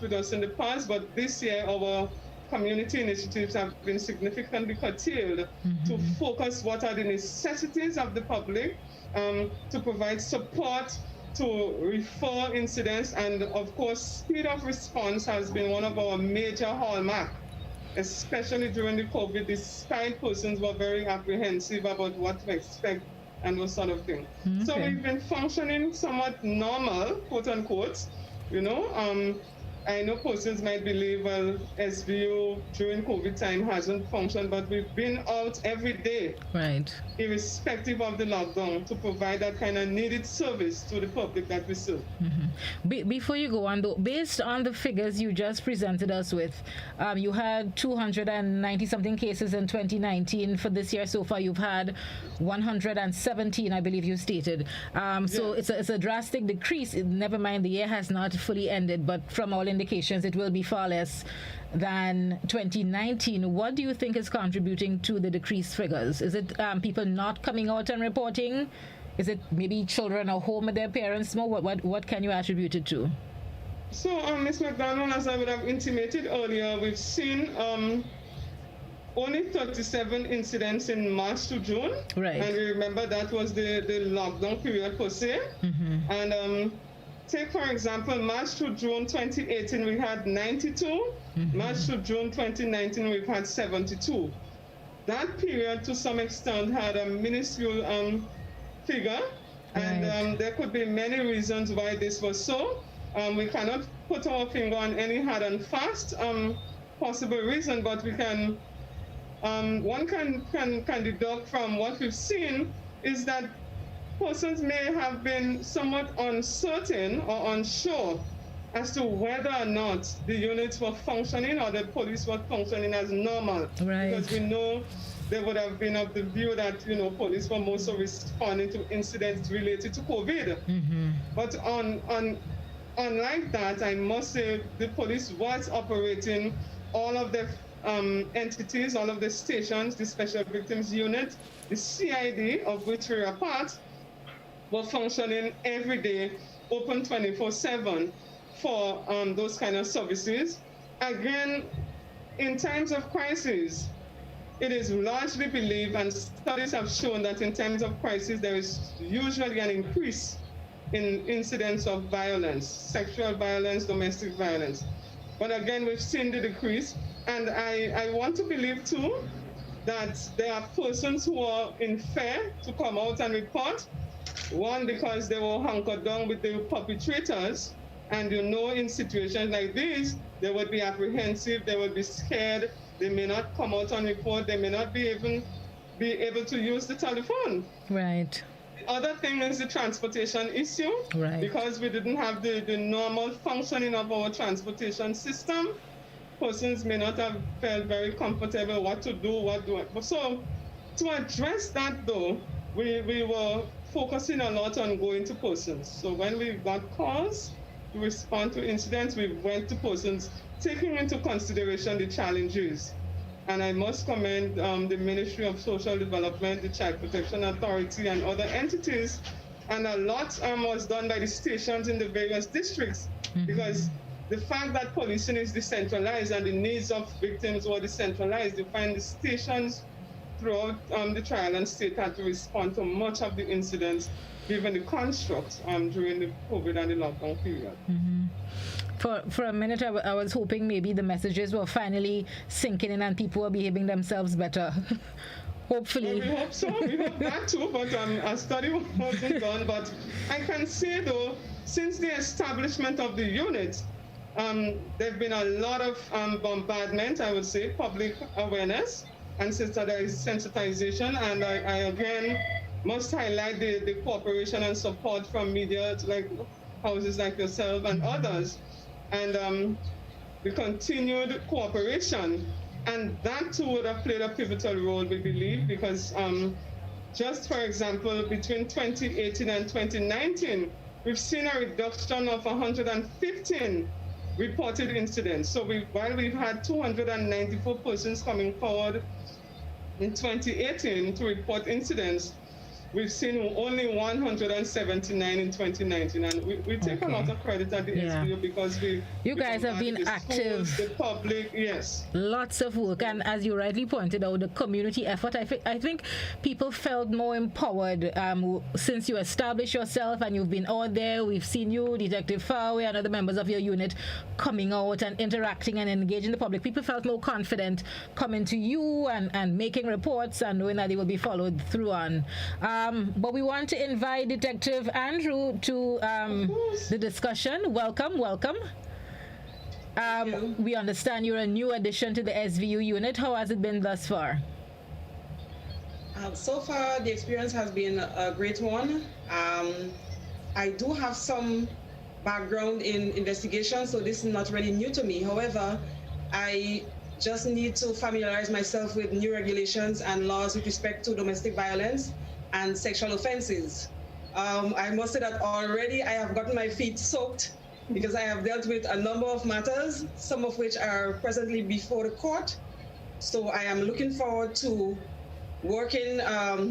with us in the past, but this year our community initiatives have been significantly curtailed to focus what are the necessities of the public, to provide support, to refer incidents, and of course, speed of response has been one of our major hallmarks, especially during the COVID. Despite persons were very apprehensive about what to expect and those sort of things. Okay. So we've been functioning somewhat normal, quote unquote, you know. I know persons might believe, well, SVU during COVID time hasn't functioned, but we've been out every day, right, irrespective of the lockdown, to provide that kind of needed service to the public that we serve. Before you go on, though, based on the figures you just presented us with, you had 290 something cases in 2019. For this year so far, you've had 117, I believe you stated. So it's a drastic decrease. Never mind, the year has not fully ended, but from all indications, it will be far less than 2019. What do you think is contributing to the decreased figures? Is it people not coming out and reporting? Is it maybe children are home with their parents more? What can you attribute it to? So, Ms. McDonald, as I would have intimated earlier, we've seen only 37 incidents in March to June. Right. And we remember that was the lockdown period per se. And take, for example, March to June 2018, we had 92. March to June 2019, we've had 72. That period, to some extent, had a minuscule figure. Right. And there could be many reasons why this was so. We cannot put our finger on any hard and fast possible reason, but we can, one can deduct from what we've seen is that persons may have been somewhat uncertain or unsure as to whether or not the units were functioning or the police were functioning as normal. Right. Because we know they would have been of the view that, you know, police were more so responding to incidents related to COVID. But unlike that, I must say the police was operating all of the entities, all of the stations, the Special Victims Unit, the CID, of which we are part, were functioning every day, open 24/7 for those kind of services. Again, in times of crisis, it is largely believed, and studies have shown that in times of crisis, there is usually an increase in incidents of violence, sexual violence, domestic violence. But again, we've seen the decrease. And I want to believe too that there are persons who are in fear to come out and report. One, because they were hunkered down with the perpetrators. And you know, in situations like these, they would be apprehensive, they would be scared, they may not come out and report, they may not be even be able to use the telephone. Right. The other thing is the transportation issue. Right. Because we didn't have the normal functioning of our transportation system. Persons may not have felt very comfortable what to do, So to address that though, we were focusing a lot on going to persons. So when we got calls to respond to incidents, we went to persons, taking into consideration the challenges. And I must commend the Ministry of Social Development, the Child Protection Authority, and other entities. And a lot was done by the stations in the various districts, because the fact that policing is decentralized and the needs of victims were decentralized, you find the stations throughout the trial and state had to respond to much of the incidents, given the construct during the COVID and the lockdown period. For a minute, I was hoping maybe the messages were finally sinking in and people were behaving themselves better. Hopefully. Well, we hope so. We hope that too, but a study wasn't done. But I can say, though, since the establishment of the unit, there have been a lot of bombardment, I would say, public awareness and sensitization. And I again must highlight the cooperation and support from media, like houses like yourself and others. And the continued cooperation. And that too would have played a pivotal role, we believe, because just for example, between 2018 and 2019, we've seen a reduction of 115 reported incidents. So while we've had 294 persons coming forward in 2018 to report incidents, we've seen only 179 in 2019, and we take a lot of credit at the SBU because you guys have been active, schools, the public, yes, lots of work, and as you rightly pointed out, the community effort. I think people felt more empowered since you established yourself and you've been out there. We've seen you, Detective Farway, and other members of your unit coming out and interacting and engaging the public. People felt more confident coming to you and making reports and knowing that they will be followed through on. But we want to invite Detective Andrew to the discussion. Welcome. We understand you're a new addition to the SVU unit. How has it been thus far? So far, the experience has been a great one. I do have some background in investigation, so this is not really new to me. However, I just need to familiarize myself with new regulations and laws with respect to domestic violence and sexual offenses. I must say that already I have gotten my feet soaked because I have dealt with a number of matters, some of which are presently before the court. So I am looking forward to working,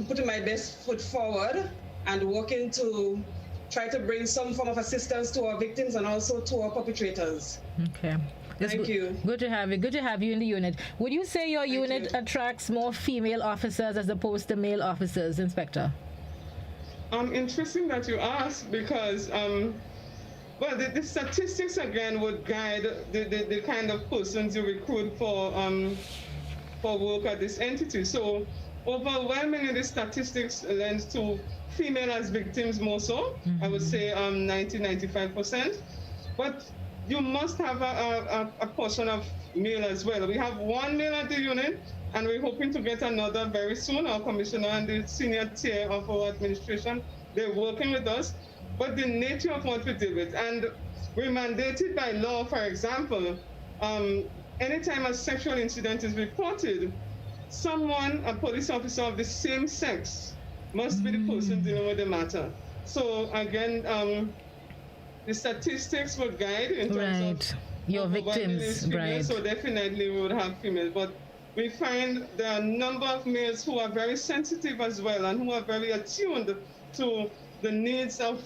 putting my best foot forward and working to try to bring some form of assistance to our victims and also to our perpetrators. Okay. Thank you. Good to have you. Good to have you in the unit. Would you say your unit attracts more female officers as opposed to male officers, Inspector? Interesting that you asked because, well, the statistics again would guide the kind of persons you recruit for work at this entity. So overwhelmingly the statistics lend to female as victims more so. I would say 90-95%. But you must have a portion of male as well. We have one male at the unit, and we're hoping to get another very soon. Our commissioner and the senior tier of our administration, they're working with us. But the nature of what we deal with, and we're mandated by law, for example, anytime a sexual incident is reported, someone, a police officer of the same sex, must be the person dealing with the matter. So again, the statistics would guide in terms of your victims, right? So definitely we would have females, but we find there are a number of males who are very sensitive as well and who are very attuned to the needs of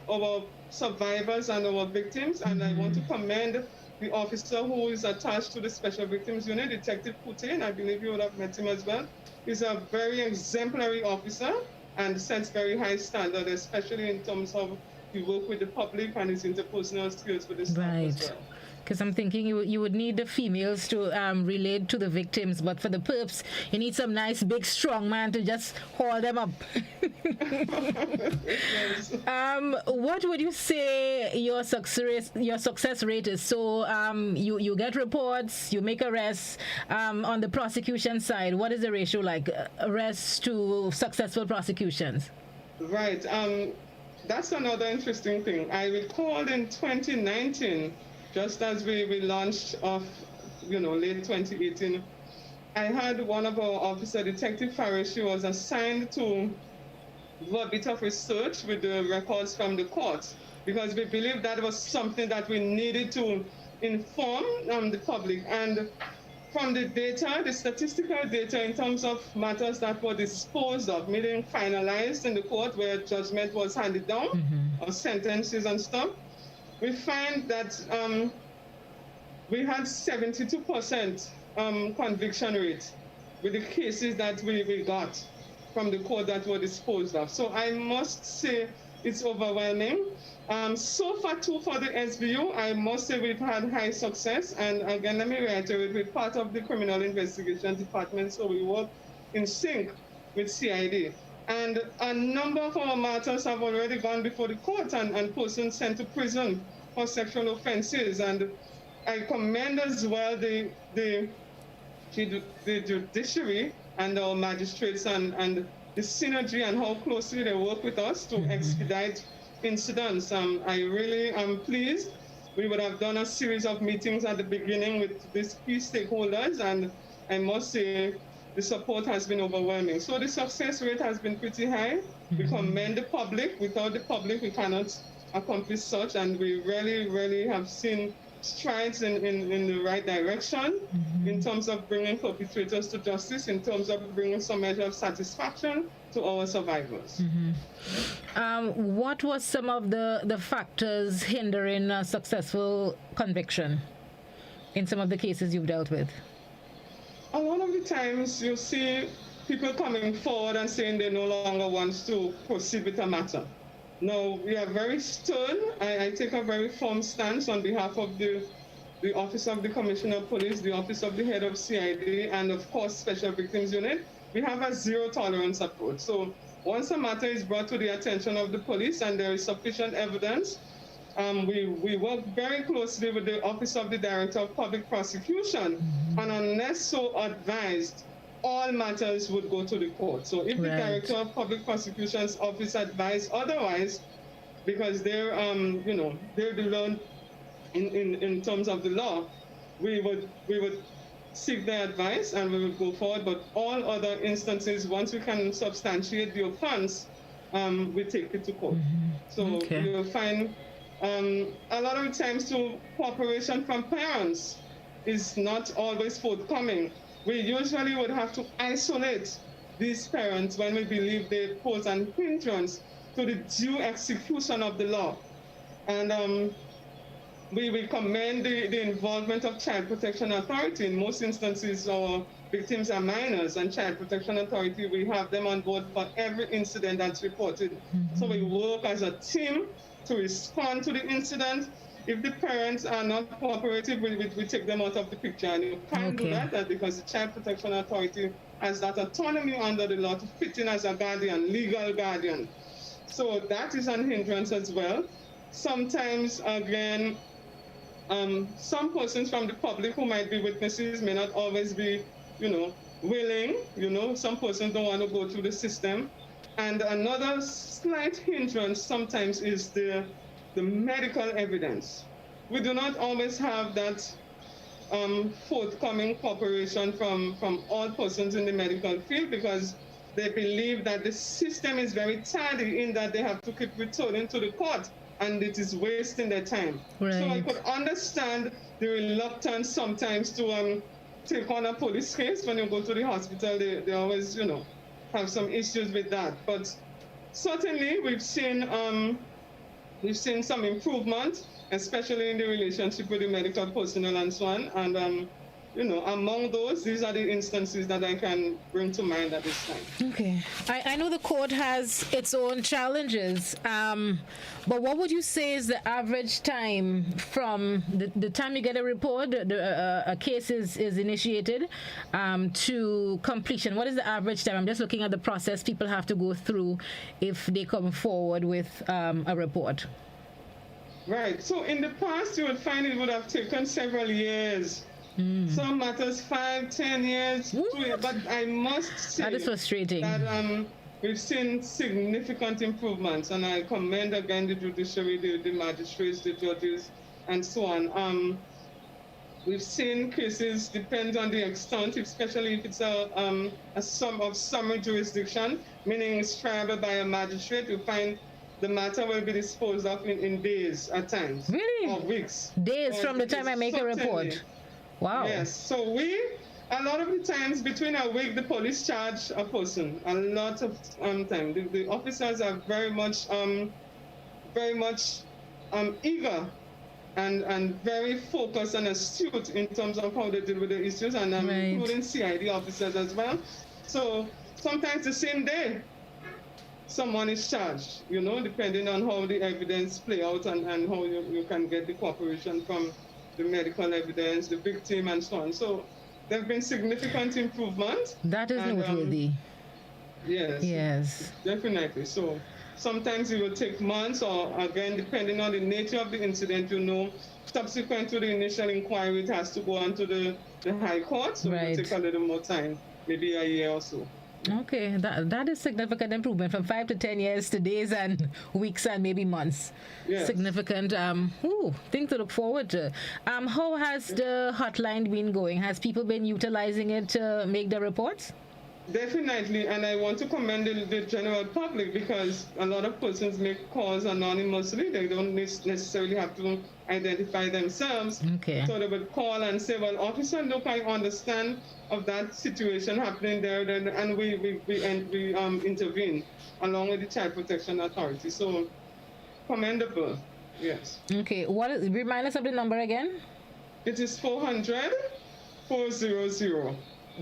our survivors and our victims. And I want to commend the officer who is attached to the Special Victims Unit, Detective Putin. I believe you would have met him as well. He's a very exemplary officer and sets very high standard, especially in terms of he work with the public and his interpersonal skills with the staff as well. Because I'm thinking you would need the females to relate to the victims, but for the perps, you need some nice, big, strong man to just haul them up. What would you say your success rate is? So you get reports, you make arrests. On the prosecution side, what is the ratio like, arrests to successful prosecutions? Right. That's another interesting thing. I recall in 2019, just as we launched off, late 2018, I had one of our officers, Detective Farish, she was assigned to do a bit of research with the records from the court, because we believed that was something that we needed to inform the public. And from the data, the statistical data in terms of matters that were disposed of, meaning finalized in the court where judgment was handed down, or sentences and stuff, we find that we had 72% conviction rate with the cases that we got from the court that were disposed of. So I must say it's overwhelming. So far too for the SBU, I must say we've had high success. And again, let me reiterate, we're part of the Criminal Investigation Department, so we work in sync with CID. And a number of our matters have already gone before the court and persons sent to prison for sexual offenses. And I commend as well the judiciary and our magistrates and the synergy and how closely they work with us to expedite incidents. I really am pleased. We would have done a series of meetings at the beginning with these key stakeholders, and I must say the support has been overwhelming. So the success rate has been pretty high. We commend the public. Without the public, we cannot accomplish such, and we really have seen strides in the right direction in terms of bringing perpetrators to justice, in terms of bringing some measure of satisfaction to our survivors. What was some of the factors hindering a successful conviction in some of the cases you've dealt with? A lot of the times you see people coming forward and saying they no longer want to proceed with a matter. No, we are very stern. I take a very firm stance on behalf of the Office of the Commissioner of Police, the Office of the Head of CID, and of course, Special Victims Unit. We have a zero tolerance approach. So once a matter is brought to the attention of the police and there is sufficient evidence, we work very closely with the Office of the Director of Public Prosecution, and unless so advised, all matters would go to the court. So if the Director of Public Prosecution's office advised otherwise, because they're the law in terms of the law, we would seek their advice and we would go forward. But all other instances, once we can substantiate the offense, we take it to court. So you'll find a lot of times too, cooperation from parents is not always forthcoming. We usually would have to isolate these parents when we believe they pose an hindrance to the due execution of the law. And we commend the involvement of Child Protection Authority. In most instances, our victims are minors, and Child Protection Authority, we have them on board for every incident that's reported. So we work as a team to respond to the incident. If the parents are not cooperative, we take them out of the picture. And you can't do that because the Child Protection Authority has that autonomy under the law to fit in as a guardian, legal guardian. So that is an hindrance as well. Sometimes, again, some persons from the public who might be witnesses may not always be, willing. Some persons don't want to go through the system. And another slight hindrance sometimes is the medical evidence. We do not always have that forthcoming cooperation from all persons in the medical field, because they believe that the system is very tardy in that they have to keep returning to the court, and it is wasting their time. So I could understand the reluctance sometimes to take on a police case. When you go to the hospital, they always, have some issues with that. But certainly we've seen some improvement, especially in the relationship with the medical personnel and so on. And among those, these are the instances that I can bring to mind at this time. Okay. I know the court has its own challenges, but what would you say is the average time from the time you get a report, a case is initiated, to completion? What is the average time? I'm just looking at the process people have to go through if they come forward with a report. Right. So in the past, you would find it would have taken several years. Some matters 5, 10 years, 2 years, but I must say that is frustrating. That we've seen significant improvements, and I commend again the judiciary, the magistrates, the judges, and so on. We've seen cases depend on the extent, especially if it's a sum of summary jurisdiction, meaning it's triable by a magistrate. You find the matter will be disposed of in days at times. Really? Or weeks. Days from the time I make a report. Wow. Yes. So a lot of the times between a week, the police charge a person. A lot of time. The officers are very much eager and very focused and astute in terms of how they deal with the issues, and including CID officers as well. So sometimes the same day, someone is charged, depending on how the evidence play out and how you can get the cooperation from the medical evidence, the victim, and so on. So there have been significant improvements. That is noteworthy. Yes, definitely. So sometimes it will take months, or again, depending on the nature of the incident, subsequent to the initial inquiry, it has to go on to the High Court. So it will take a little more time, maybe a year or so. Okay, that is significant improvement from 5 to 10 years to days and weeks and maybe months. Yes. Significant thing to look forward to. How has the hotline been going? Has people been utilizing it to make their reports? Definitely, and I want to commend the general public because a lot of persons make calls anonymously. They don't necessarily have to identify themselves. Okay. So they would call and say, well, Officer, look, I understand of that situation happening there, and we intervene along with the Child Protection Authority. So commendable, yes. Okay, remind us of the number again? It is 400 400.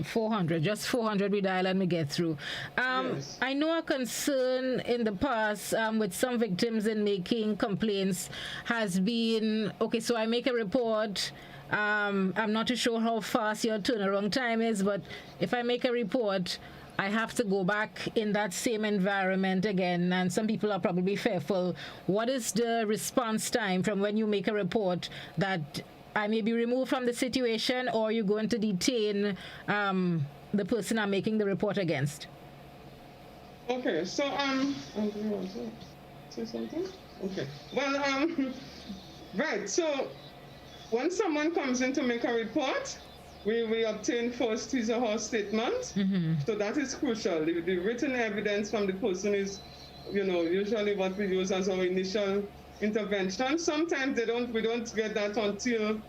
400, just 400 we dial and we get through. Yes. I know a concern in the past with some victims in making complaints has been, okay, so I make a report. I'm not too sure how fast your turnaround time is, but if I make a report, I have to go back in that same environment again, and some people are probably fearful. What is the response time from when you make a report that I may be removed from the situation, or you're going to detain the person I'm making the report against? Okay, so do you want to say something? Okay. Well, right. So when someone comes in to make a report, we obtain first his or her statement. Mm-hmm. So that is crucial. The written evidence from the person is, usually what we use as our initial intervention. Sometimes we don't get that until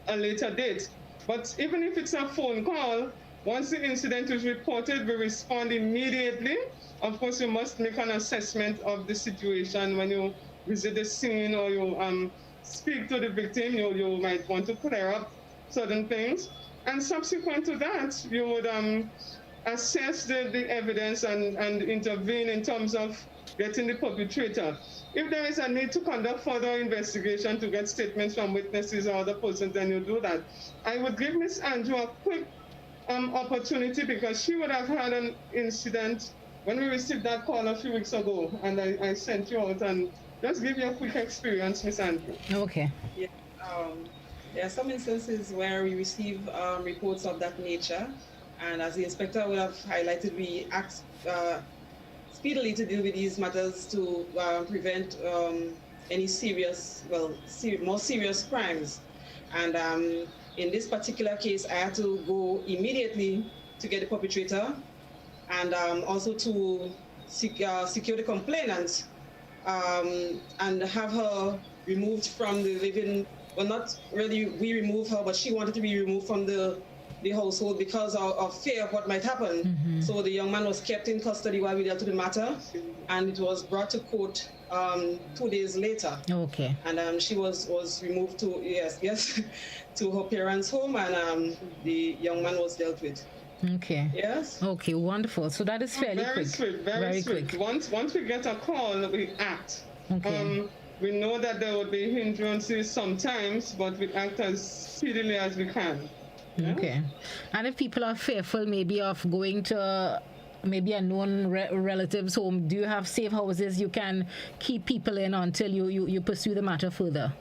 a later date. But even if it's a phone call, once the incident is reported, we respond immediately. Of course, you must make an assessment of the situation when you visit the scene or you speak to the victim. You might want to clear up certain things. And subsequent to that, you would assess the evidence and intervene in terms of getting the perpetrator. If there is a need to conduct further investigation to get statements from witnesses or other persons, then you do that. I would give Miss Andrew a quick opportunity because she would have had an incident when we received that call a few weeks ago, and I sent you out and just give you a quick experience, Miss Andrew. Okay. Yeah. There are some instances where we receive reports of that nature, and as the inspector would have highlighted, we act speedily to deal with these matters to prevent any more serious crimes. And in this particular case, I had to go immediately to get the perpetrator and also to secure the complainant and have her removed from the living. Well, not really we remove her, but she wanted to be removed from the household because of fear of what might happen. Mm-hmm. So the young man was kept in custody while we dealt with the matter, and it was brought to court 2 days later. Okay. And she was removed to to her parents' home, and the young man was dealt with. Okay. Yes. Okay, wonderful. So that is fairly very quick. Swift, very quick. quick. Once we get a call, we act. Okay. We know that there will be hindrances sometimes, but we act as speedily as we can. Yeah? Okay. And if people are fearful maybe of going to maybe a known relative's home, do you have safe houses you can keep people in until you pursue the matter further?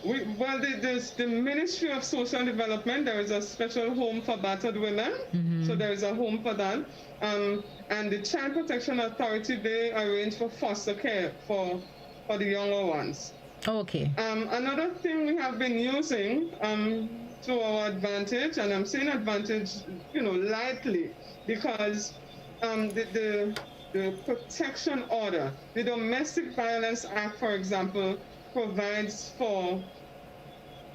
There's the Ministry of Social Development. There is a special home for battered women. Mm-hmm. So there is a home for that. And the Child Protection Authority, they arrange for foster care for the younger ones. Okay. Another thing we have been using to our advantage, and I'm saying advantage, lightly, because the protection order, the Domestic Violence Act, for example, provides for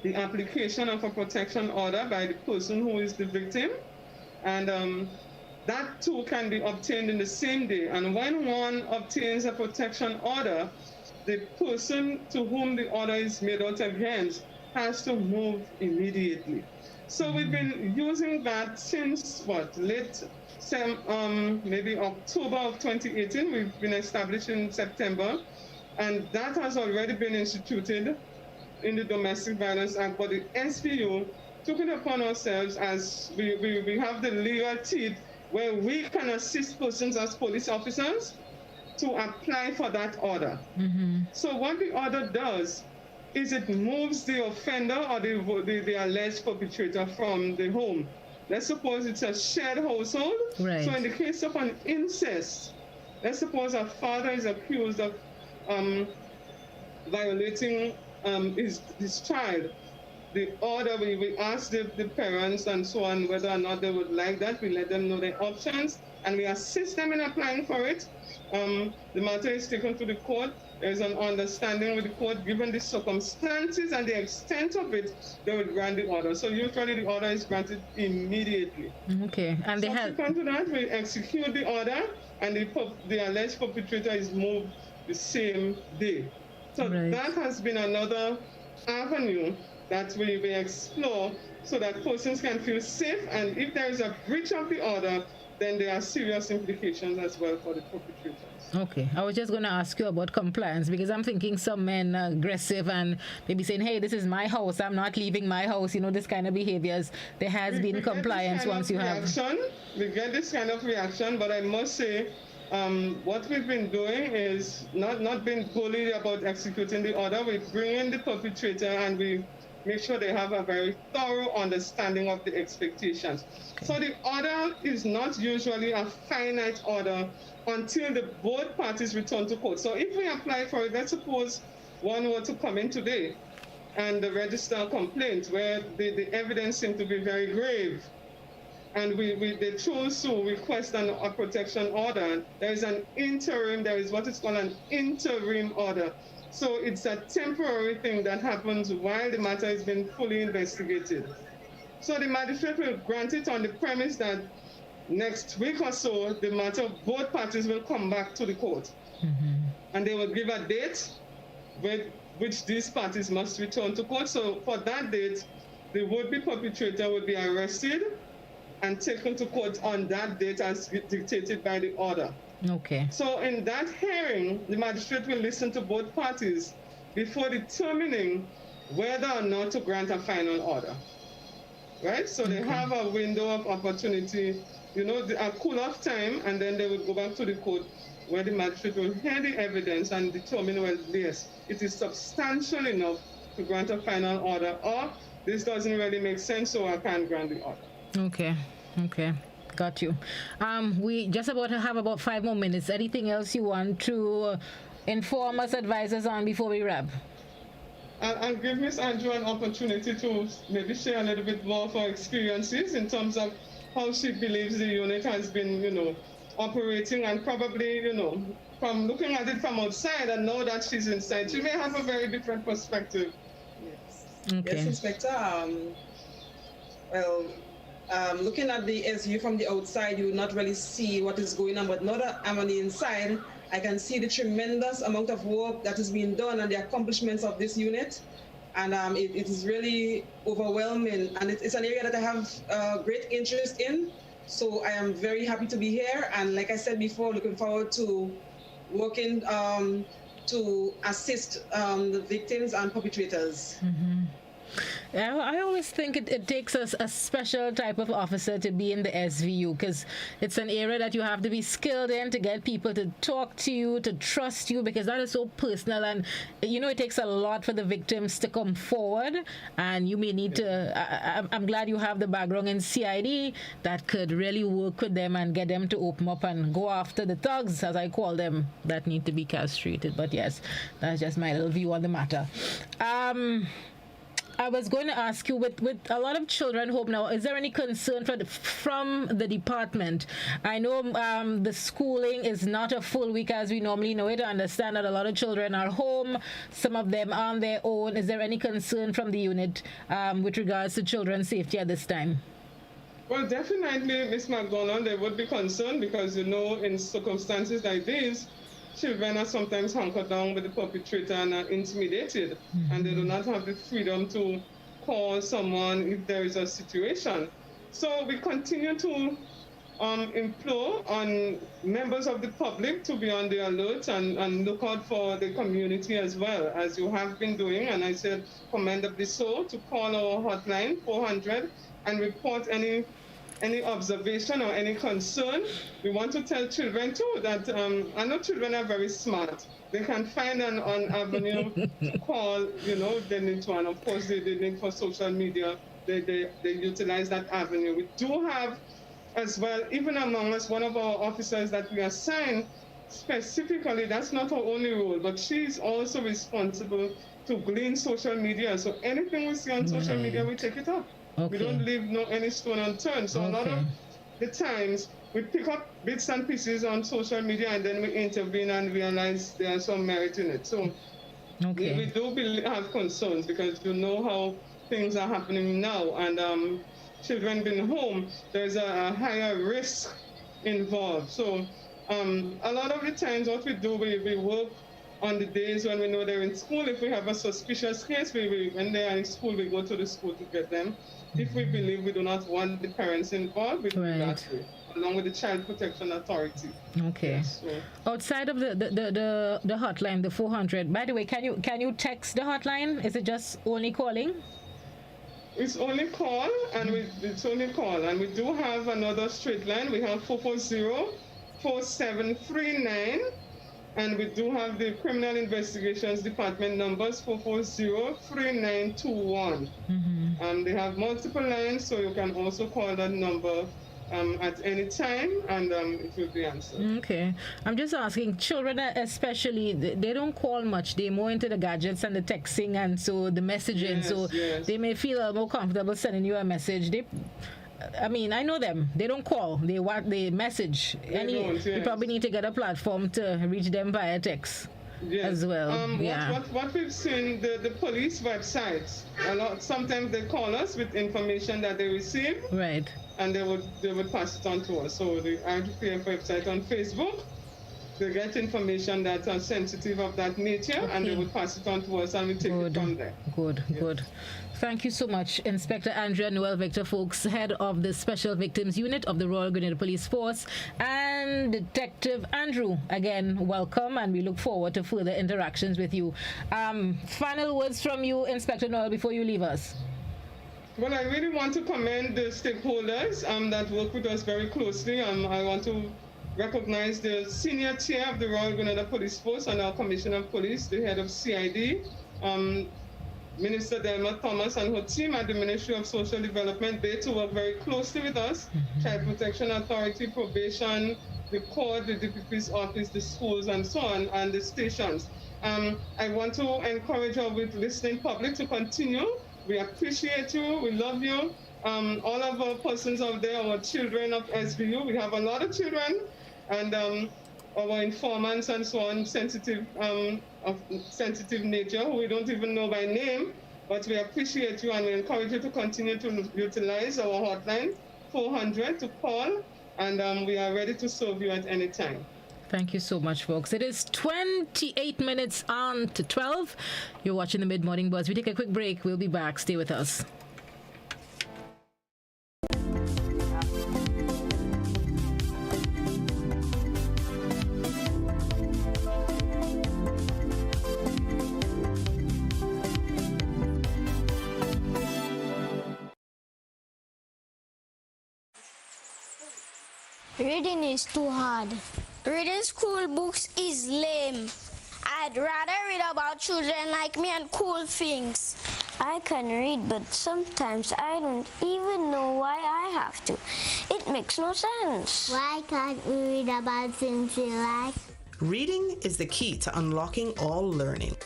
the application of a protection order by the person who is the victim, and that too can be obtained in the same day. And when one obtains a protection order, the person to whom the order is made out against has to move immediately. So we've been using that since maybe October of 2018. We've been established in September, and that has already been instituted in the Domestic Violence Act. But the SVU took it upon ourselves, as we have the legal teeth where we can assist persons as police officers to apply for that order. Mm-hmm. So what the order does is it moves the offender or the alleged perpetrator from the home. Let's suppose it's a shared household. Right. So in the case of an incest, let's suppose a father is accused of violating his child. the order, we ask the parents and so on whether or not they would like that. We let them know their options and we assist them in applying for it. The matter is taken to the court. There is an understanding with the court. Given the circumstances and the extent of it, they will grant the order. So usually the order is granted immediately. Okay. And they have... Subsequent to that, we execute the order and the alleged perpetrator is moved the same day. So that has been another avenue that we explore so that persons can feel safe, and if there is a breach of the order, then there are serious implications as well for the perpetrators. Okay, I was just going to ask you about compliance, because I'm thinking some men are aggressive and maybe saying, hey, this is my house, I'm not leaving my house, this kind of behaviors. There has been compliance once you have... We get this kind of reaction, but I must say, what we've been doing is not being bullied about executing the order. We bring in the perpetrator and we make sure they have a very thorough understanding of the expectations. Okay. So the order is not usually a finite order until both parties return to court. So if we apply for it, let's suppose one were to come in today and register a complaint where the evidence seemed to be very grave, and they chose to request a protection order. There is what is called an interim order. So it's a temporary thing that happens while the matter is being fully investigated. So the magistrate will grant it on the premise that next week or so, the matter, both parties will come back to the court. Mm-hmm. And they will give a date with which these parties must return to court. So for that date, the would-be perpetrator will be arrested and taken to court on that date as dictated by the order. Okay. So in that hearing, the magistrate will listen to both parties before determining whether or not to grant a final order. Right? So they have a window of opportunity, a cool-off time, and then they will go back to the court where the magistrate will hear the evidence and determine, well, yes, it is substantial enough to grant a final order, or this doesn't really make sense, so I can't grant the order. Okay. Got you. We just have about 5 more minutes. Anything else you want to inform us, advise us on before we wrap? I'll give Ms. Andrew an opportunity to maybe share a little bit more of her experiences in terms of how she believes the unit has been, operating, and probably, from looking at it from outside and now that she's inside, she may have a very different perspective. Yes. Okay. Yes, Inspector. Looking at the SU from the outside, you will not really see what is going on, but now that I'm on the inside, I can see the tremendous amount of work that is being done and the accomplishments of this unit. And it is really overwhelming. And it's an area that I have great interest in. So I am very happy to be here. And like I said before, looking forward to working to assist the victims and perpetrators. Mm-hmm. I always think it takes a special type of officer to be in the SVU, because it's an area that you have to be skilled in to get people to talk to you, to trust you, because that is so personal, and it takes a lot for the victims to come forward, and you may need to I'm glad you have the background in CID that could really work with them and get them to open up and go after the thugs, as I call them, that need to be castrated. But yes, that's just my little view on the matter. I was going to ask you, with a lot of children home now, is there any concern from the department? I know the schooling is not a full week as we normally know it. I understand that a lot of children are home, some of them on their own. Is there any concern from the unit with regards to children's safety at this time? Well, definitely, Ms. McDonald, they would be concerned because, in circumstances like these, children are sometimes hunkered down with the perpetrator and are intimidated, and they do not have the freedom to call someone if there is a situation. So we continue to implore on members of the public to be on the alert and look out for the community as well, as you have been doing, and I said commendably so, to call our hotline 400 and report any observation or any concern. We want to tell children too that I know children are very smart. They can find an avenue to call, they need to, and of course they need for social media, they utilize that avenue. We do have as well, even among us, one of our officers that we assign specifically, that's not her only role, but she's also responsible to glean social media. So anything we see on social media, we take it up. We don't leave any stone unturned. So a lot of the times we pick up bits and pieces on social media and then we intervene and realize there's some merit in it. So we do have concerns because you know how things are happening now, and children being home, there's a higher risk involved. So a lot of the times what we do, we work on the days when we know they're in school. If we have a suspicious case, when they are in school, we go to the school to get them. If we believe we do not want the parents involved, we do that way, along with the Child Protection Authority. Yes, so. Outside of the hotline, the 400. By the way, can you text the hotline? Is it just only calling? It's only call, and we do have another straight line. We have 440-4739. And we do have the Criminal Investigations Department numbers 440-3921. They have multiple lines, so you can also call that number at any time, and it will be answered. Okay. I'm just asking, children especially, they don't call much. They're more into the gadgets and the texting and so the messaging. They may feel more comfortable sending you a message. I mean, I know them. They don't call. They message. You probably need to get a platform to reach them via text as well. What we've seen, the police websites, sometimes they call us with information that they receive. Right. And they would pass it on to us. So the RGPF website on Facebook, they get information that are sensitive of that nature, and they would pass it on to us, and we take it from there. Good. Thank you so much, Inspector Andrea Noel Victor Folks, head of the Special Victims Unit of the Royal Grenada Police Force, and Detective Andrew. Again, welcome, and we look forward to further interactions with you. Final words from you, Inspector Noel, before you leave us. Well, I really want to commend the stakeholders that work with us very closely. I want to recognize the senior tier of the Royal Grenada Police Force and our Commissioner of Police, the head of CID, Minister Delma Thomas and her team at the Ministry of Social Development. They too work very closely with us, Child Protection Authority, probation, the court, the DPP's office, the schools, and so on, and the stations. I want to encourage our listening public to continue. We appreciate you. We love you. All of our persons out there, our children of SVU, we have a lot of children, and our informants and so on, of sensitive nature, who we don't even know by name, but we appreciate you, and we encourage you to continue to utilize our hotline 400 to call, and we are ready to serve you at any time. Thank you so much, folks. It is 28 minutes on to 12. You're watching the Mid-Morning Buzz. We take a quick break. We'll be back. Stay with us. Reading is too hard. Reading school books is lame. I'd rather read about children like me and cool things. I can read, but sometimes I don't even know why I have to. It makes no sense. Why can't we read about things we like? Reading is the key to unlocking all learning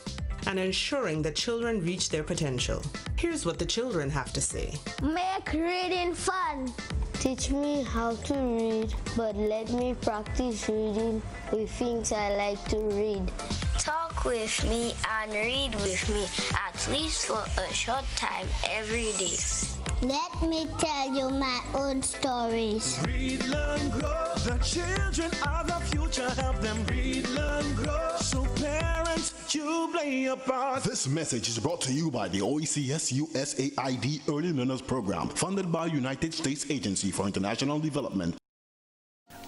and ensuring that children reach their potential. Here's what the children have to say. Make reading fun. Teach me how to read, but let me practice reading with things I like to read. Talk with me and read with me, at least for a short time every day. Let me tell you my own stories. Read, learn, grow. The children are the future. Help them read, learn, grow. So parents, you play a part. This message is brought to you by the OECS USAID Early Learners Program, funded by United States Agency for International Development.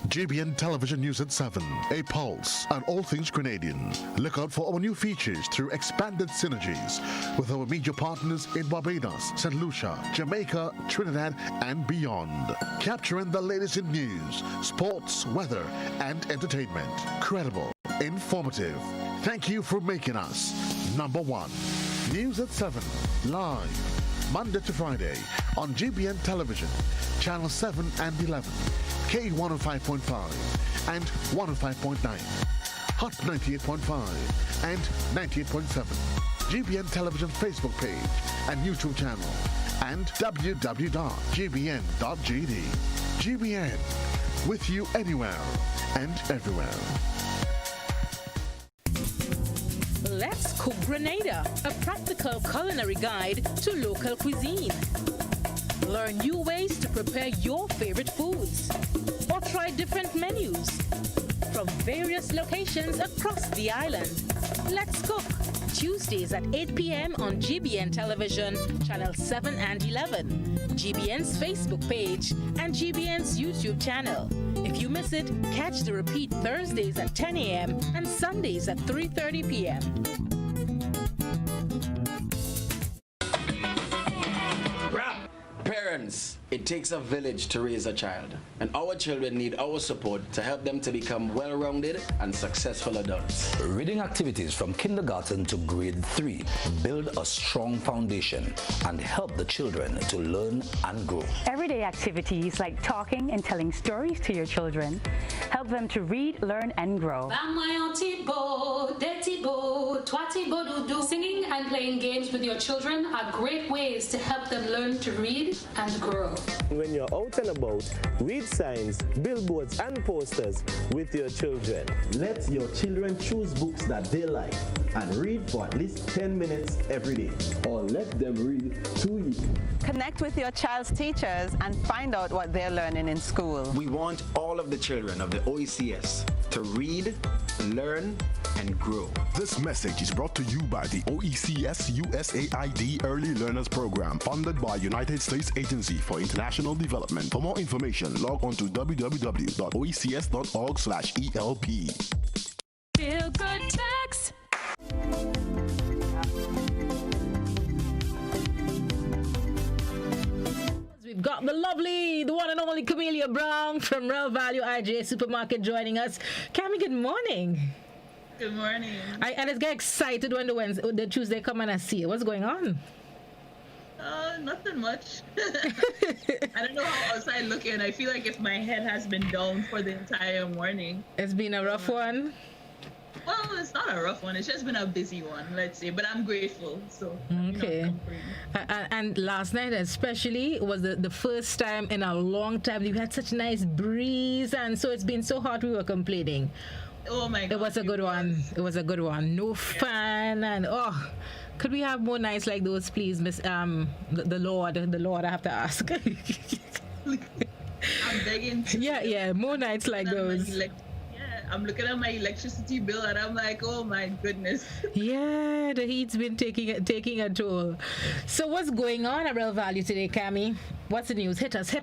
GBN Television News at 7, a pulse on all things Grenadian. Look out for our new features through expanded synergies with our media partners in Barbados, St. Lucia, Jamaica, Trinidad, and beyond. Capturing the latest in news, sports, weather, and entertainment. Credible, informative. Thank you for making us number one. News at 7, live, Monday to Friday on GBN Television, Channel 7 and 11. K105.5 and 105.9, Hot 98.5 and 98.7. GBN Television Facebook page and YouTube channel, and www.gbn.gd. GBN, with you anywhere and everywhere. Let's Cook Grenada, a practical culinary guide to local cuisine. Learn new ways to prepare your favorite foods or try different menus from various locations across the island. Let's Cook, Tuesdays at 8 p.m. on GBN Television, Channel 7 and 11, GBN's Facebook page, and GBN's YouTube channel. If you miss it, catch the repeat Thursdays at 10 a.m. and Sundays at 3:30 p.m. Parents, it takes a village to raise a child, and our children need our support to help them to become well-rounded and successful adults. Reading activities from kindergarten to grade 3 build a strong foundation and help the children to learn and grow. Everyday activities like talking and telling stories to your children help them to read, learn, and grow. Singing and playing games with your children are great ways to help them learn to read and grow. When you're out and about, read signs, billboards, and posters with your children. Let your children choose books that they like and read for at least 10 minutes every day. Or let them read to you. Connect with your child's teachers and find out what they're learning in school. We want all of the children of the OECS to read, learn, and grow. This message is brought to you by the OECS USAID Early Learners Program, funded by United States Agency for International Development. For more information, log on to www.oecs.org/ELP. Feel good tax. We've got the lovely, the one and only Camellia Brown from Real Value IGA Supermarket joining us. Cammy, good morning. Good morning. I just get excited when the Tuesday come and I see it. What's going on? Nothing much. I don't know how outside looking. I feel like if my head has been down for the entire morning. It's been a rough one. Well, it's not a rough one. It's just been a busy one, let's say. But I'm grateful. So okay. And last night especially was the first time in a long time you had such nice breeze, and so it's been so hot we were complaining. Oh my God. It was a good one. It was a good one. No fan, and could we have more nights like those, please, Miss the Lord, I have to ask. I'm begging to. Yeah, more nights like those. I'm looking at my electricity bill and I'm like, oh my goodness. Yeah, the heat's been taking a toll. So what's going on at Real Value today, Cammy? What's the news? Hit us.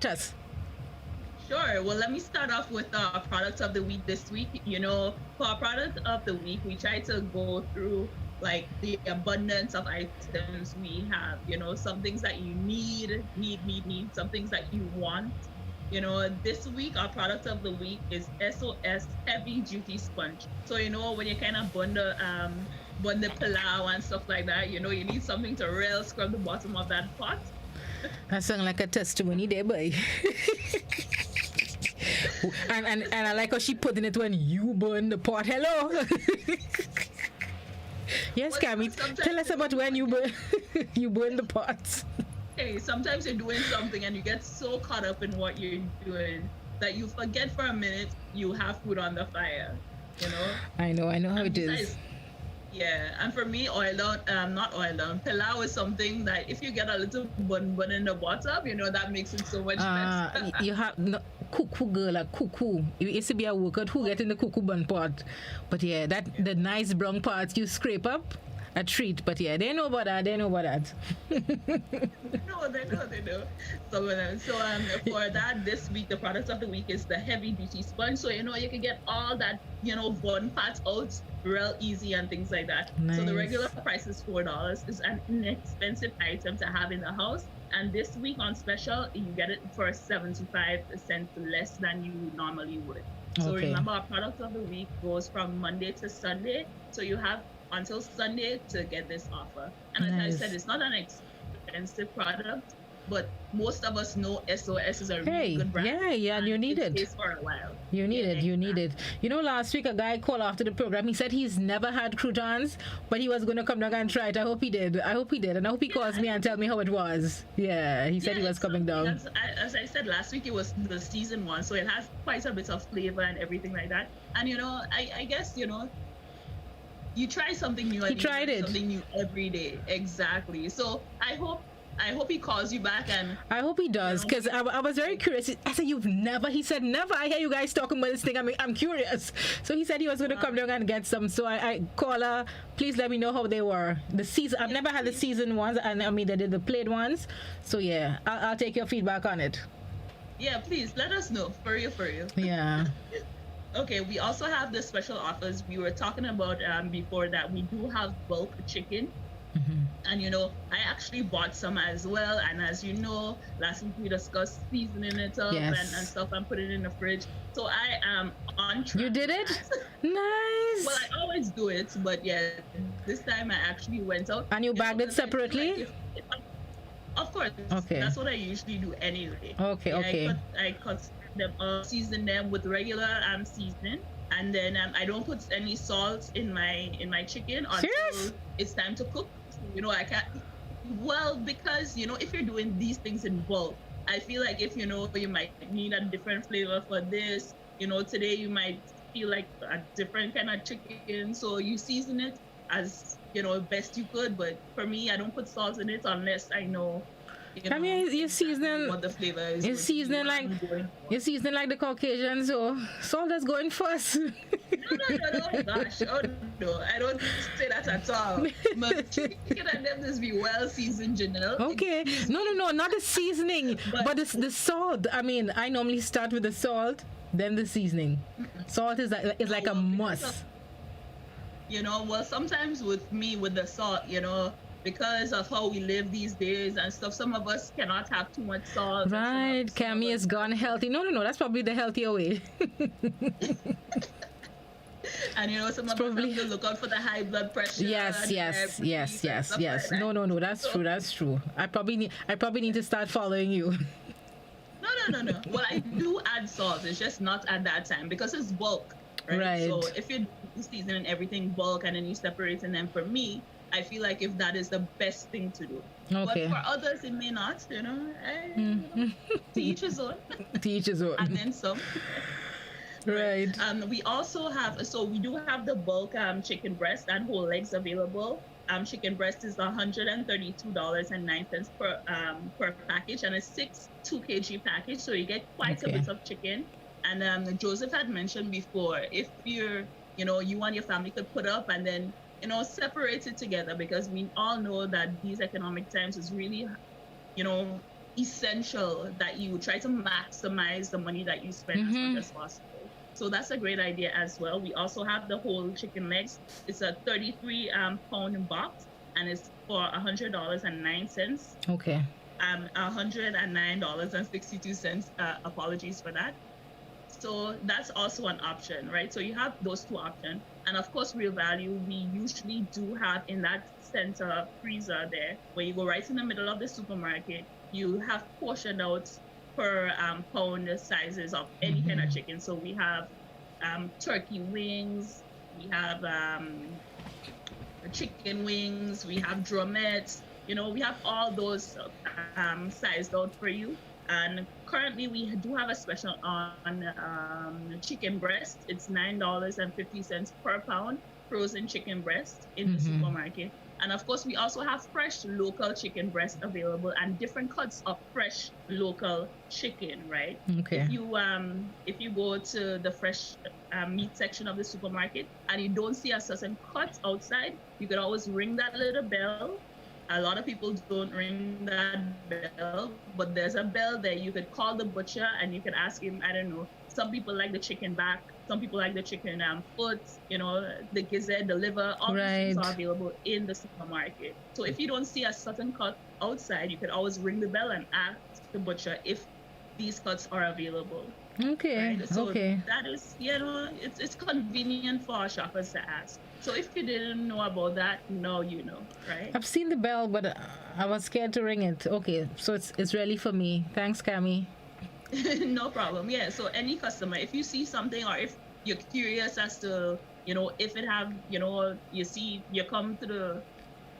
Sure. Well, let me start off with our products of the week this week. For our product of the week, we try to go through like the abundance of items we have. Some things that you need, some things that you want. This week, our product of the week is SOS Heavy Duty Sponge. So, when you kind of bun the pilau and stuff like that, you need something to real scrub the bottom of that pot. That sounds like a testimony there, boy. and I like how she put in it when you burn the pot. Hello. Yes, Cammy, tell us about when you burn the pots. Hey, sometimes you're doing something and you get so caught up in what you're doing that you forget for a minute you have food on the fire. I know how it is. Yeah, and for me, not oil down. Pilau is something that if you get a little bun in the bottom, that makes it so much better. You have cuckoo girl, cuckoo. You used to be a worker who get in the cuckoo bun pot, but the nice brown parts you scrape up. A treat, but they know about that. No, they know. So for that, this week, the product of the week is the heavy duty sponge. So, you can get all that, bun parts out real easy and things like that. Nice. So the regular price is $4. It's an inexpensive item to have in the house. And this week on special, you get it for 75% less than you normally would. So remember, our product of the week goes from Monday to Sunday. So you have until Sunday to get this offer. And as I said, it's not an expensive product. but most of us know SOS is a really good brand. Yeah, and you need it. Stays for a while. You need it. You know, last week a guy called after the program. He said he's never had croutons, but he was going to come down and try it. I hope he did. And I hope he calls me and tell me how it was. Yeah, he said he was coming down. As I said last week, it was the season one, so it has quite a bit of flavor and everything like that. And you know, I guess, you know, you try something new. He tried it. Something new every day. Exactly. So I hope he calls you back, and I hope he does, because I was very curious. I said, you've never? He said, never. I hear you guys talking about this thing. I'm curious. So he said he was going to come down and get some. So I call her. Please let me know how they were. The season. I've never had the season ones, and I mean they did the played ones. So yeah, I'll take your feedback on it. Yeah, please let us know. For you. Yeah. Okay, we also have the special offers we were talking about before that. We do have bulk chicken. And you know, I actually bought some as well, and as you know, last week we discussed seasoning it up and stuff and put it in the fridge. So I am on track. You did it? Nice. Well, I always do it, but yeah, this time I actually went out. And you bagged it separately? Of course. Okay. That's what I usually do anyway. Okay. I cut them, season them with regular seasoning. And then I don't put any salt in my chicken until it's time to cook. You know, I can't. Well, because you know, if you're doing these things in bulk, I feel like if you know you might need a different flavor for this. You know, today you might feel like a different kind of chicken, so you season it as you know best you could. But for me, I don't put salt in it unless I know. I mean, you're seasoning what the flavor is. You're seasoning like the Caucasians, so salt is going first. No, gosh, oh no, I don't say that at all. My chicken and them just be well seasoned, Janelle. Okay, no, not the seasoning, but the salt. I mean, I normally start with the salt, then the seasoning. Salt is like a must. You know, well, sometimes with me with the salt, you know, because of how we live these days and stuff, some of us cannot have too much salt. Right, Camellia has gone healthy. No, that's probably the healthier way. And you know, some of us have to look out for the high blood pressure. Yes. No, that's true. I probably need to start following you. No. Well, I do add salt. It's just not at that time because it's bulk, right? So if you're seasoning everything bulk and then you separate them, for me, I feel like if that is the best thing to do. Okay. But for others, it may not, you know. To each his own. To each his own. And then some. Right. We also have, we do have the bulk chicken breast and whole legs available. Chicken breast is $132.09 per package, and a 2 kg package, so you get quite a bit of chicken. And Joseph had mentioned before, if you and your family could put up and then separate it together, because we all know that these economic times is really, essential that you try to maximize the money that you spend as much as possible. So that's a great idea as well. We also have the whole chicken legs. It's a 33-pound box, and it's for $100.09. Okay. $109.62. Apologies for that. So that's also an option, right? So you have those two options. And of course, Real Value, we usually do have in that center freezer there, where you go right in the middle of the supermarket. You have portioned out per pound sizes of any kind of chicken. So we have turkey wings, we have chicken wings, we have drumettes. We have all those sized out for you. And currently we do have a special on chicken breast. It's $9.50 per pound, frozen chicken breast in the supermarket. And of course, we also have fresh local chicken breast available and different cuts of fresh local chicken, right? Okay. If you go to the fresh meat section of the supermarket and you don't see a certain cut outside, you could always ring that little bell. A lot of people don't ring that bell, but there's a bell there. You could call the butcher and you can ask him, I don't know, some people like the chicken back, some people like the chicken foot, the gizzard, the liver, all these things are available in the supermarket. So if you don't see a certain cut outside, you could always ring the bell and ask the butcher if these cuts are available. Okay. Right? So that is, it's convenient for our shoppers to ask. So if you didn't know about that, now you know, right? I've seen the bell, but I was scared to ring it. Okay, so it's really for me. Thanks, Cami. No problem. Yeah. So any customer, if you see something or if you're curious as to, if it have, you come to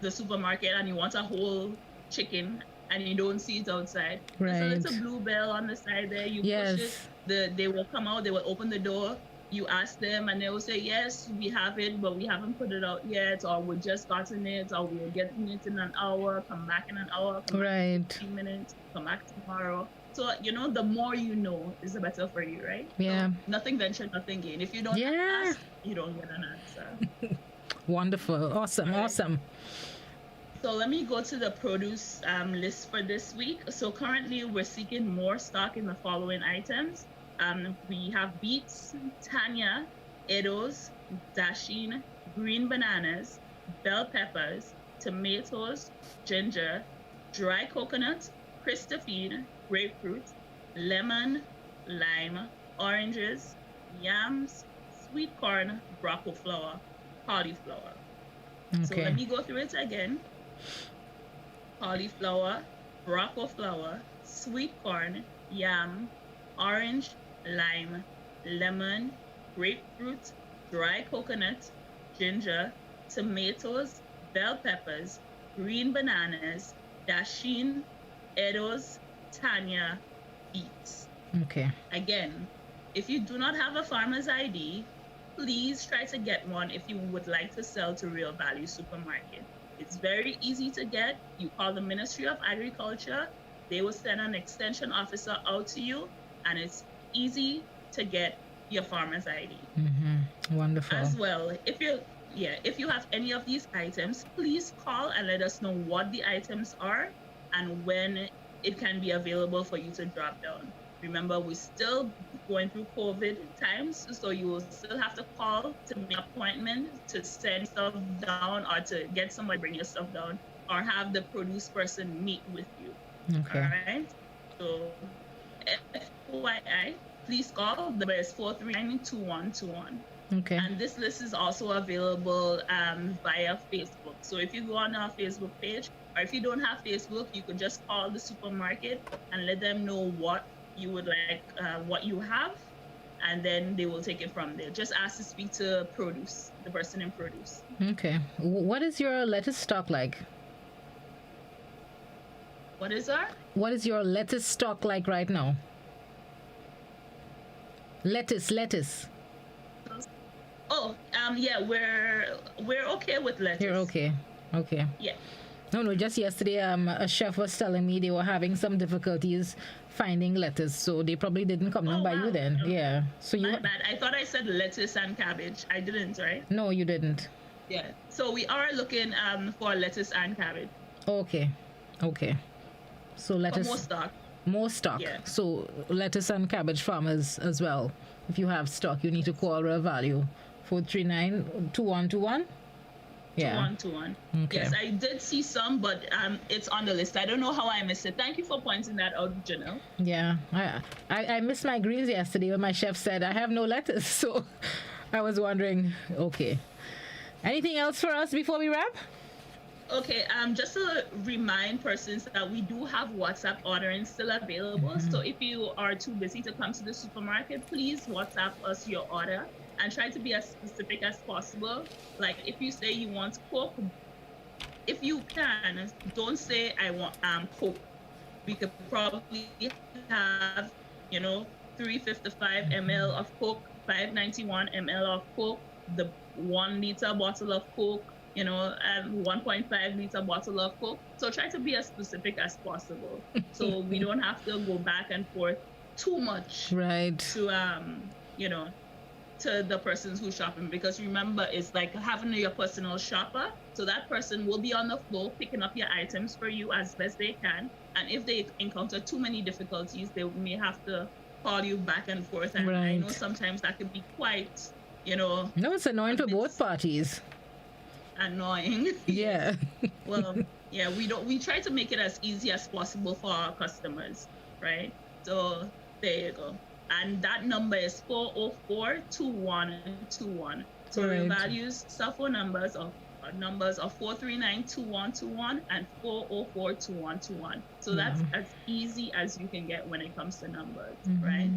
the supermarket and you want a whole chicken and you don't see it outside. Right. There's a little blue bell on the side there. You push it, they will come out, they will open the door. You ask them and they will say, yes, we have it, but we haven't put it out yet, or we just gotten it, or we're getting it in an hour, come back in an hour, come back in 15 minutes, come back tomorrow. So, the more you know is the better for you, right? Yeah. So, nothing ventured, nothing gained. If you don't ask, you don't get an answer. Wonderful. Awesome. Right. Awesome. So let me go to the produce list for this week. So currently we're seeking more stock in the following items. We have beets, tanya, edos, dasheen, green bananas, bell peppers, tomatoes, ginger, dry coconut, Christophine, grapefruit, lemon, lime, oranges, yams, sweet corn, broccoli flour, cauliflower. Okay. So let me go through it again. Cauliflower, broccoli flour, sweet corn, yam, orange, lime, lemon, grapefruit, dry coconut, ginger, tomatoes, bell peppers, green bananas, dasheen, edos, tanya, beets. Okay. Again, if you do not have a farmer's ID, please try to get one if you would like to sell to Real Value Supermarket. It's very easy to get. You call the Ministry of Agriculture. They will send an extension officer out to you, and it's easy to get your farmer's ID. Mm-hmm. Wonderful. As well, if you have any of these items, please call and let us know what the items are and when it can be available for you to drop down. Remember, we're still going through COVID times, so you will still have to call to make an appointment to send stuff down or to get somebody to bring your stuff down or have the produce person meet with you. Okay. All right? So, FYI, please call. The number is 439-2121. Okay. And this list is also available via Facebook. So if you go on our Facebook page, or if you don't have Facebook, you could just call the supermarket and let them know what you would like, what you have, and then they will take it from there. Just ask to speak to produce, the person in produce. Okay. What is your lettuce stock like? What is our? What is your lettuce stock like right now? Lettuce. Oh, yeah, we're okay with lettuce. You're okay. Okay. Yeah. No, just yesterday, a chef was telling me they were having some difficulties finding lettuce, so they probably didn't come down by you then. Yeah. So My bad. I thought I said lettuce and cabbage. I didn't, right? No, you didn't. Yeah. So we are looking for lettuce and cabbage. Okay. So lettuce. For more stock. More stock. Yeah. So lettuce and cabbage farmers as well. If you have stock, you need to call Real Value 439-2121. Yeah. 2121. Okay. Yes, I did see some, but it's on the list. I don't know how I missed it. Thank you for pointing that out, Janelle. Yeah. I missed my greens yesterday when my chef said I have no lettuce, so I was wondering. Okay. Anything else for us before we wrap? Okay, just to remind persons that we do have WhatsApp ordering still available. Mm-hmm. So if you are too busy to come to the supermarket, please WhatsApp us your order and try to be as specific as possible. Like if you say you want Coke, if you can, don't say I want Coke. We could probably have, 355 ml of Coke, 591 ml of Coke, the 1 liter bottle of Coke, 1.5 liter bottle of Coke. So try to be as specific as possible, so we don't have to go back and forth too much. Right. To to the persons who shopping, because remember, it's like having your personal shopper. So that person will be on the floor picking up your items for you as best they can. And if they encounter too many difficulties, they may have to call you back and forth. And I know sometimes that can be quite, No, it's annoying for both parties. Annoying. Yeah. Well, yeah, we try to make it as easy as possible for our customers, right? So there you go. And that number is 404-2121. So Real Value's cell phone numbers are 439-2121 and 404-2121. So that's as easy as you can get when it comes to numbers, right?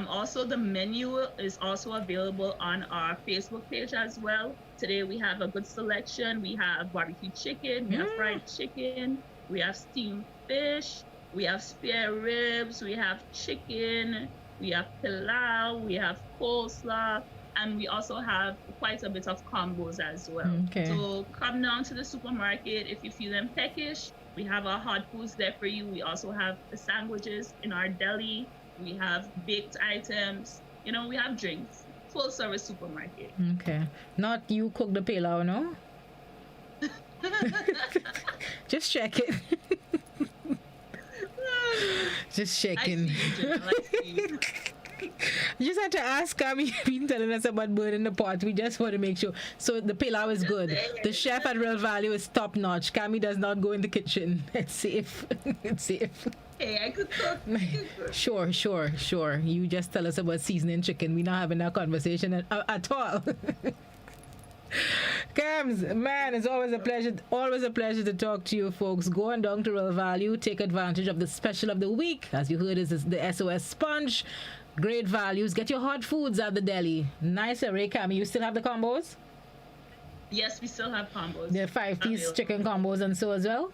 Also, the menu is also available on our Facebook page as well. Today we have a good selection. We have barbecue chicken, we have fried chicken, we have steamed fish, we have spare ribs, we have chicken, we have pilau, we have coleslaw, and we also have quite a bit of combos as well. So come down to the supermarket if you feel them peckish. We have our hot foods there for you. We also have the sandwiches in our deli. We have baked items. You know, we have drinks. Full service supermarket. Okay. Not you cook the pilau, no? Just check it. Just checking. You just had to ask Cami. You've been telling us about burning the pot. We just want to make sure. So the pilau is good. The chef at Real Value is top notch. Cami does not go in the kitchen. It's safe. It's safe. Hey, I could cook. Sure. You just tell us about seasoning chicken. We're not having that conversation at all. Cams, man, it's always a pleasure to talk to you folks. Go on down to Real Value, take advantage of the special of the week. As you heard, is the SOS sponge. Great values. Get your hot foods at the deli. Nice array, Cami. You still have the combos? Yes, we still have combos. The 5-piece chicken combos and so as well?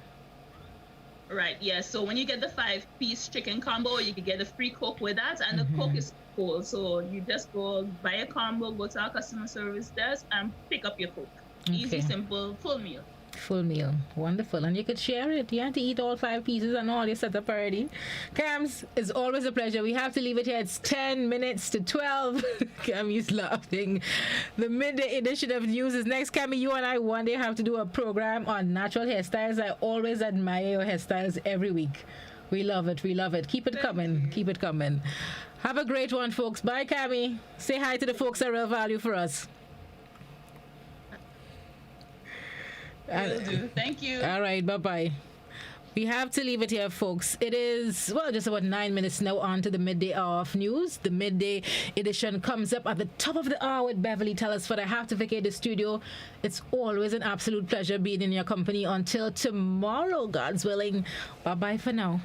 Right, yeah. So when you get the 5-piece chicken combo, you can get a free Coke with that, and the Coke is cold. So you just go buy a combo, go to our customer service desk, and pick up your Coke. Easy, simple, full meal. Full meal. Wonderful. And you could share it. You have to eat all 5 pieces and all your setup already. Cams, it's always a pleasure. We have to leave it here. It's 10 minutes to 12. Cami's laughing. The midday edition of news is next. Cami, you and I one day have to do a program on natural hairstyles. I always admire your hairstyles every week. We love it. Keep it coming. Keep it coming. Have a great one, folks. Bye, Cami. Say hi to the folks at Real Value for us. Will do. Thank you. All right, bye-bye. We have to leave it here, folks. It is, just about 9 minutes now on to the midday hour of news. The midday edition comes up at the top of the hour with Beverly Tellisford. I have to vacate the studio. It's always an absolute pleasure being in your company until tomorrow, God's willing. Bye-bye for now.